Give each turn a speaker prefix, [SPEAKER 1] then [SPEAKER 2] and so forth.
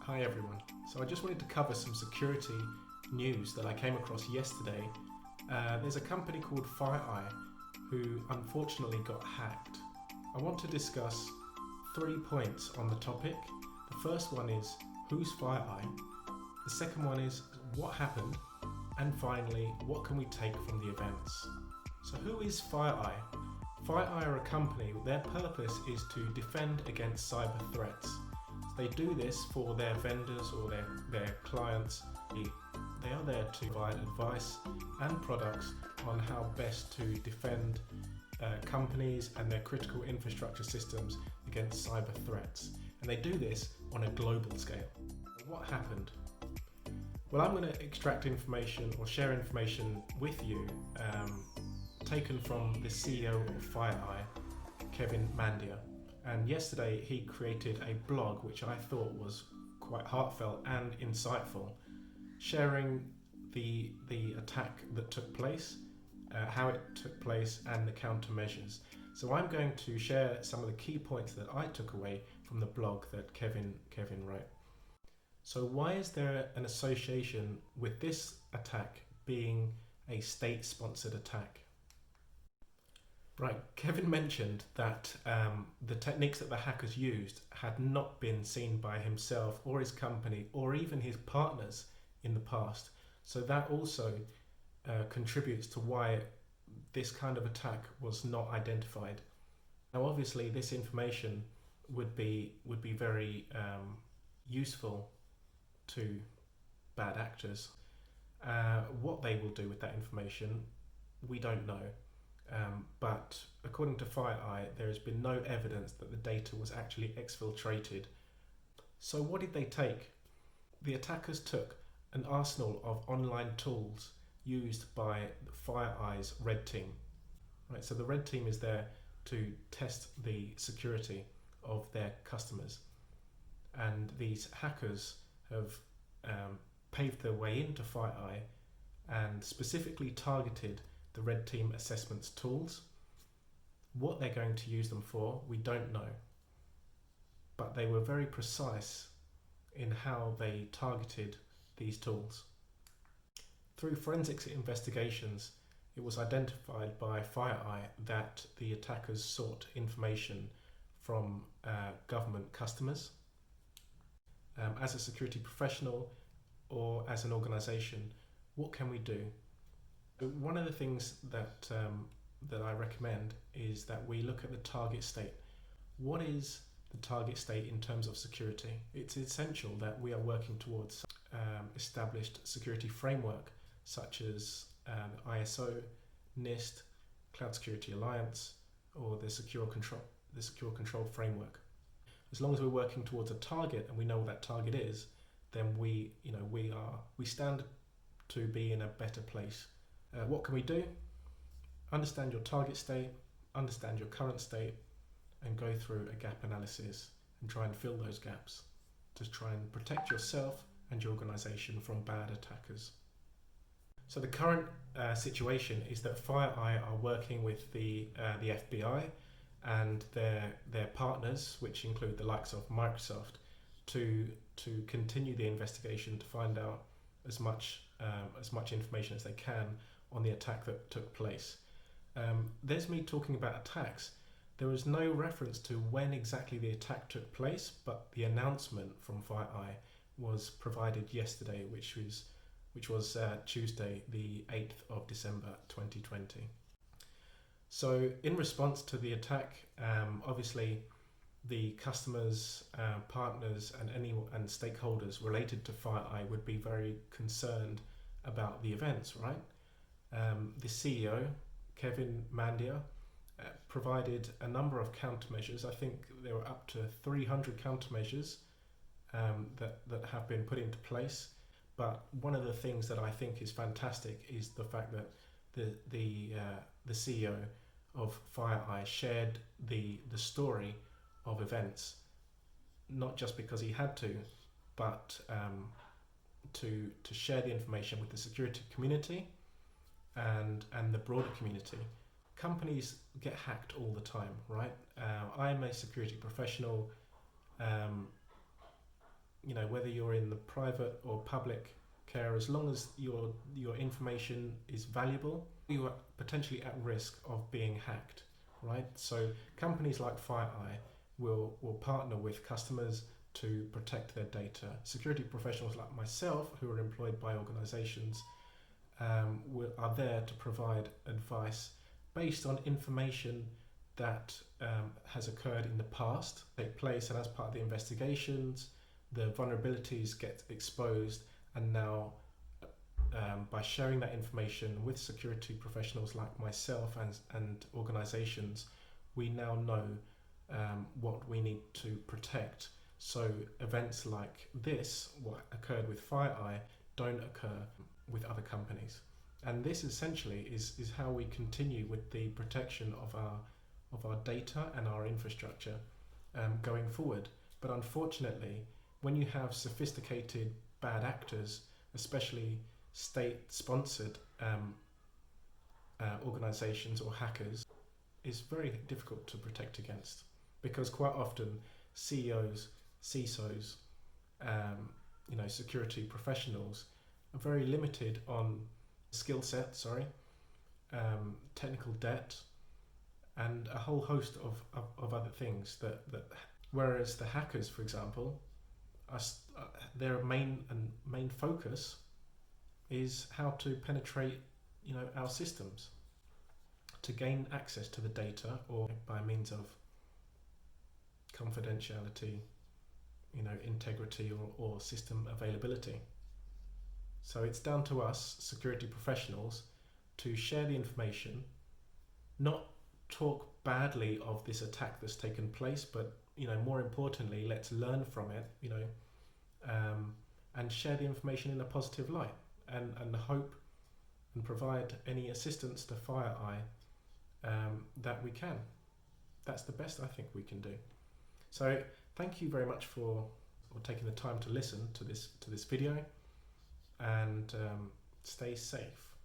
[SPEAKER 1] Hi everyone. So I just wanted to cover some security news that I came across yesterday. There's a company called FireEye who unfortunately got hacked. I want to discuss 3 points on the topic. The first one is who's FireEye? The second one is what happened? And finally, what can we take from the events? So who is FireEye? FireEye are a company, their purpose is to defend against cyber threats. They do this for their vendors or their clients. They are there to provide advice and products on how best to defend companies and their critical infrastructure systems against cyber threats. And they do this on a global scale. What happened? Well, I'm going to extract information or share information with you taken from the CEO of FireEye, Kevin Mandia. And yesterday he created a blog which I thought was quite heartfelt and insightful, sharing the attack that took place, how it took place and the countermeasures. So I'm going to share some of the key points that I took away from the blog that Kevin wrote. So why is there an association with this attack being a state-sponsored attack? Right, Kevin mentioned that the techniques that the hackers used had not been seen by himself or his company or even his partners in the past. So that also contributes to why this kind of attack was not identified. Now obviously this information would be very useful to bad actors. What they will do with that information, we don't know. But according to FireEye, there has been no evidence that the data was actually exfiltrated. So what did they take? The attackers took an arsenal of online tools used by FireEye's red team. Right, so the red team is there to test the security of their customers. And these hackers have paved their way into FireEye and specifically targeted the red team assessments tools. What they're going to use them for, we don't know. But they were very precise in how they targeted these tools. Through forensics investigations, it was identified by FireEye that the attackers sought information from government customers. As a security professional or as an organization, what can we do? One of the things that I recommend is that we look at the target state. What is the target state in terms of security? It's essential that we are working towards established security framework such as ISO, NIST, Cloud Security Alliance, or the Secure Control Framework. As long as we're working towards a target and we know what that target is, then we stand to be in a better place. What can we do? Understand your target state, understand your current state, and go through a gap analysis and try and fill those gaps to try and protect yourself and your organization from bad attackers. So the current situation is that FireEye are working with the FBI and their partners, which include the likes of Microsoft, to continue the investigation to find out as much information as they can on the attack that took place. There's me talking about attacks. There was no reference to when exactly the attack took place, but the announcement from FireEye was provided yesterday, which was Tuesday, the 8th of December 2020. So in response to the attack, obviously the customers, partners and stakeholders related to FireEye would be very concerned about the events, right? The CEO, Kevin Mandia, provided a number of countermeasures. I think there were up to 300 countermeasures that have been put into place. But one of the things that I think is fantastic is the fact that the CEO of FireEye shared the story of events, not just because he had to, but to share the information with the security community and the broader community. Companies get hacked all the time, right? I'm a security professional. whether you're in the private or public care, as long as your information is valuable, you are potentially at risk of being hacked, right? So companies like FireEye will partner with customers to protect their data. Security professionals like myself, who are employed by organizations, are there to provide advice based on information that has occurred in the past, take place, and as part of the investigations, the vulnerabilities get exposed, and now by sharing that information with security professionals like myself and organizations, we now know what we need to protect. So events like this, what occurred with FireEye, don't occur with other companies. And this essentially is how we continue with the protection of our data and our infrastructure going forward. But unfortunately, when you have sophisticated bad actors, especially state-sponsored organizations or hackers, is very difficult to protect against, because quite often CEOs, CISOs, security professionals are very limited on skill set, technical debt, and a whole host of other things that whereas the hackers, for example, their main focus is how to penetrate our systems, to gain access to the data, or by means of confidentiality, integrity, or system availability. So it's down to us, security professionals, to share the information, not talk badly of this attack that's taken place, but more importantly, let's learn from it, and share the information in a positive light, and hope and provide any assistance to FireEye that we can. That's the best I think we can do. So thank you very much for taking the time to listen to this video, and stay safe.